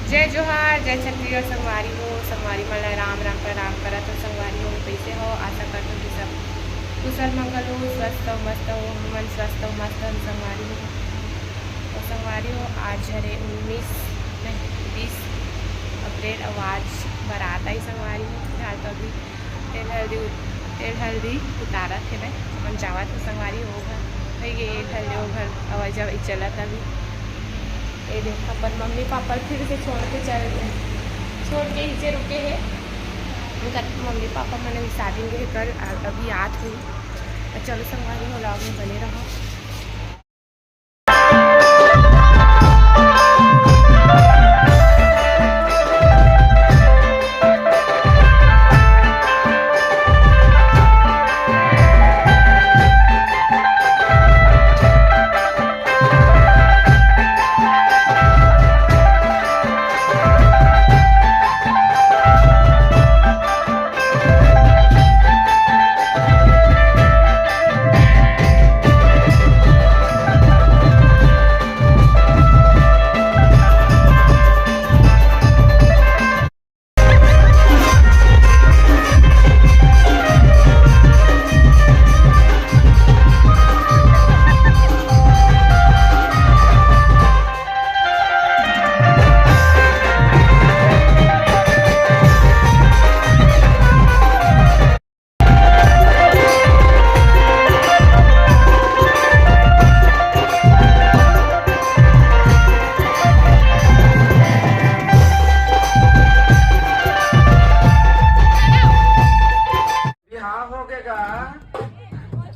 जय जोहार, जय छत्तीसगढ़ संगवारी हो। संगवारी मला राम राम प्रणाम करा। तो संगवारी हो कैसे हो? आशा करते हो कि सब कुशल मंगल हो, स्वस्थ हो, मस्त हो, मन स्वस्थ हो, मस्त हो संगवारी हो। तो संगवारी हो आज हरे 19 नहीं 20 अप्रैल और आज बारात आई संगवारी हो। फिलहाल तो अभी तेल हल्दी उतारा थे मैं मन जावा तो संगवारी हो घर भाई ये ढल घर आवाज चला था अभी ये देख अपन मम्मी पापा फिर से छोड़ के चल गए, छोड़ के नीचे रुके हैं। उनका मम्मी पापा मैंने भी शादी के कर अभी याद हुई। चलो संगवारी हो लॉग में बने रहो।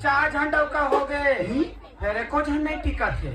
चार झंडा का हो गए फिर को झंड नहीं टिका थे।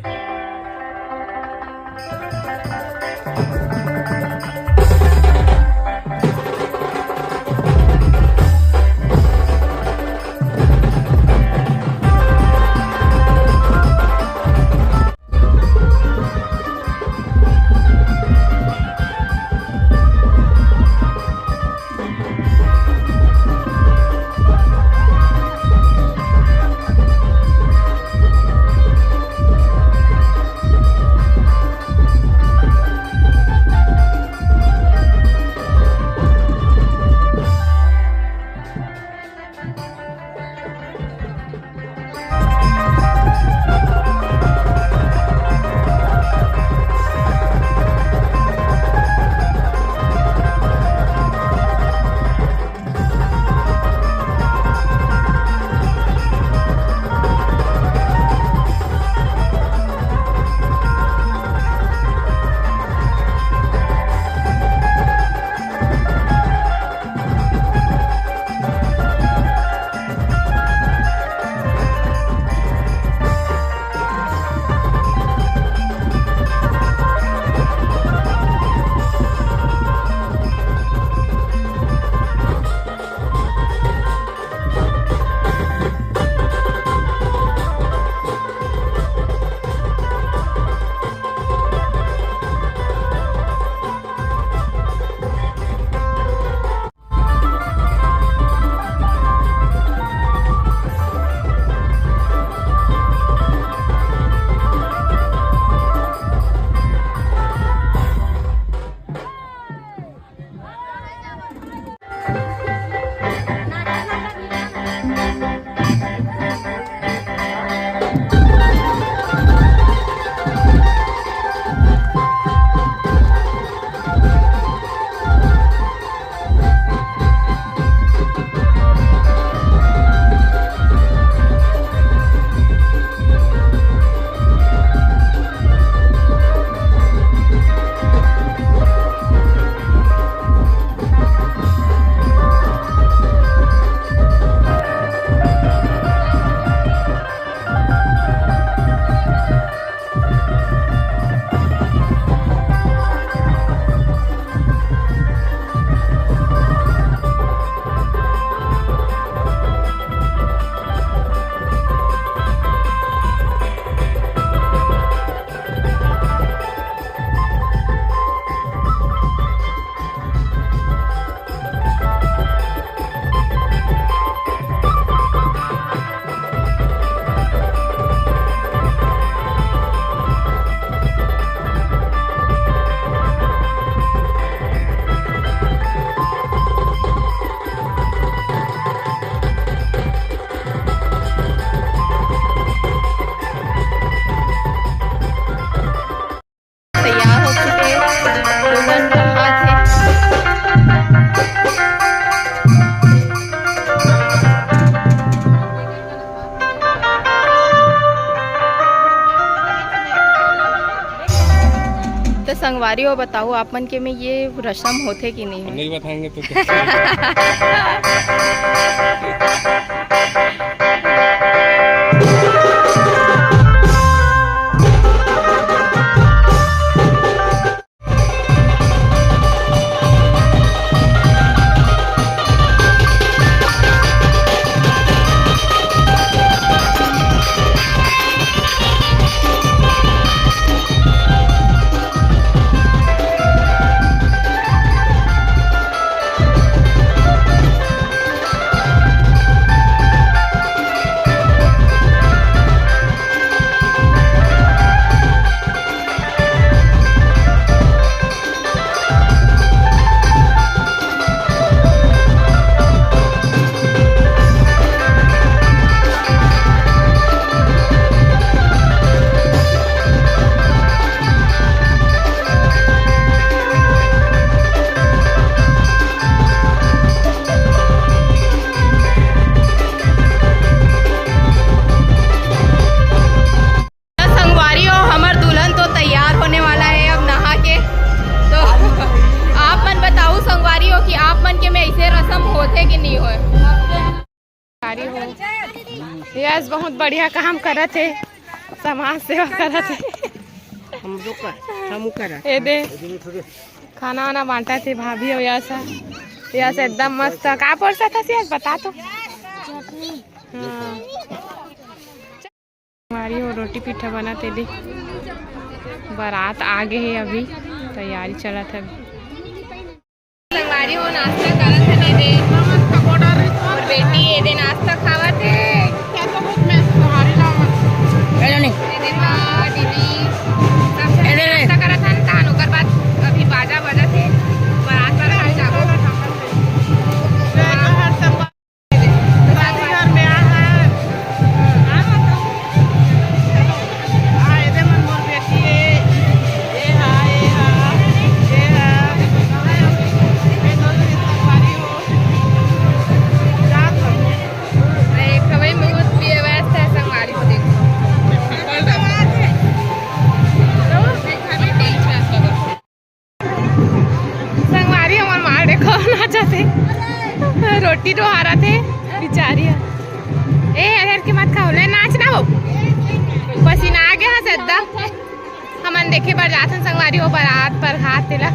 तो संगवारी हो बताओ आप मन के में ये रस्म होते कि नहीं नहीं बताएंगे तो यस बहुत बढ़िया काम करत है, समाज सेवा करत है। हम करा ये दे खाना वाना बांटा थे भाभी हो यस एकदम मस्त। का पड़ता था यस बता तो। हमारी हो रोटी पीठा बना थे दे। बारात आगे है अभी तैयारी चलत है। संगवारी हो नाश्ता करत है दे और बेटी ये दे नाश्ता खावत है। दीदी नाश्ता करत हन तान ओकर बाद अभी बाजा बजत है बारात वाला घर जाबो। रोटी तो आ रहा थे बिचारी ए के मत खाओ ले नाच ना हो पसीना आ गया सद्दा हमन देखे बार जाथन संगवारी हो बारात पर हाथ तिला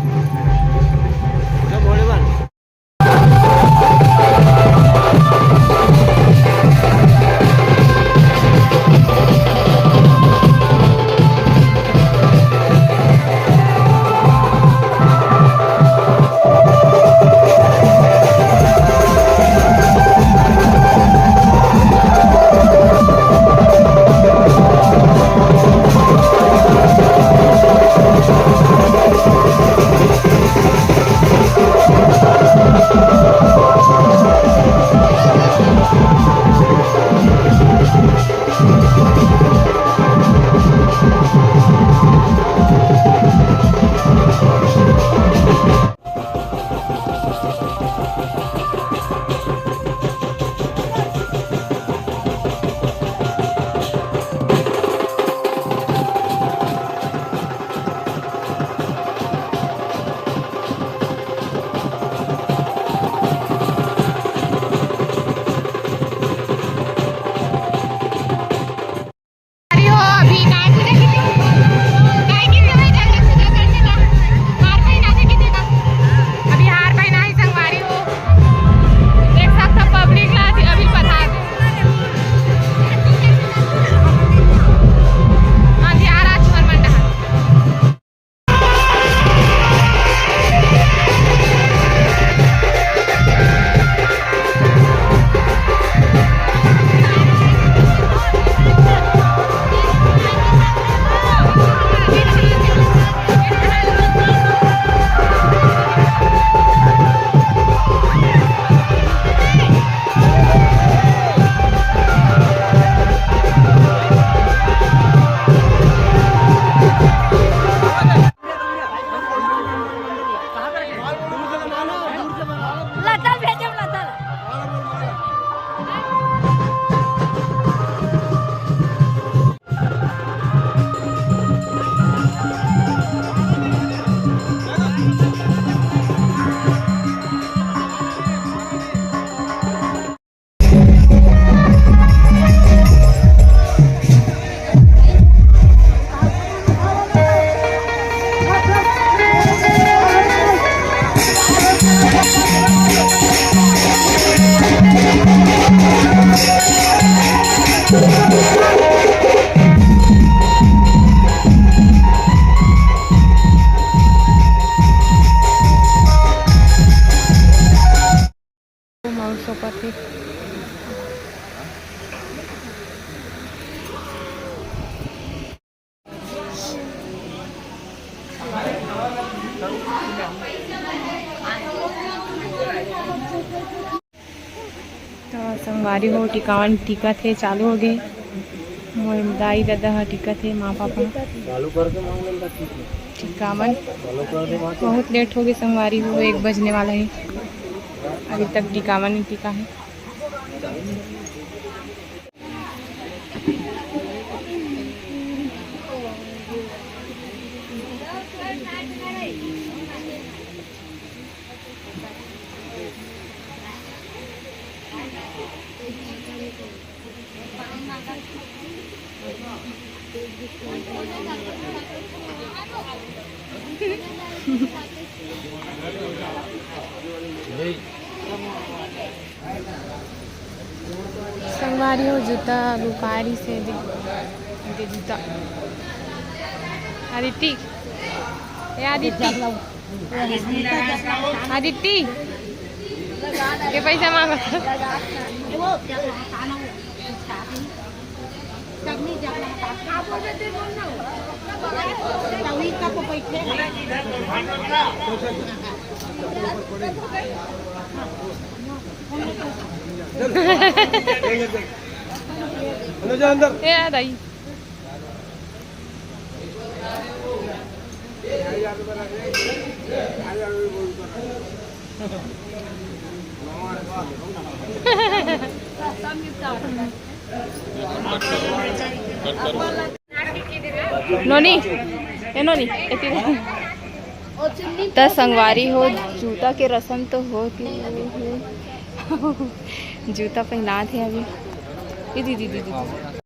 महोत्सव पर थे। तो संगवारी हो टिकावन टीका थे चालू हो गए। मोर दाई दादा ह टीका थे माँ पापा टिकावन। बहुत लेट हो गई संगवारी हो 1 बजने वाला है, अभी तक टिकावन नहीं टिका है। संगवारी हो जूता दुपारी से दे जूता आदित्य ए आदित्य आदित्य ये पैसा मांगो ए दाई नोनी ए नोनी त संगवारी हो जूता के रस्म तो हो कि जूता पहना थे अभी दीदी दीदी दीदी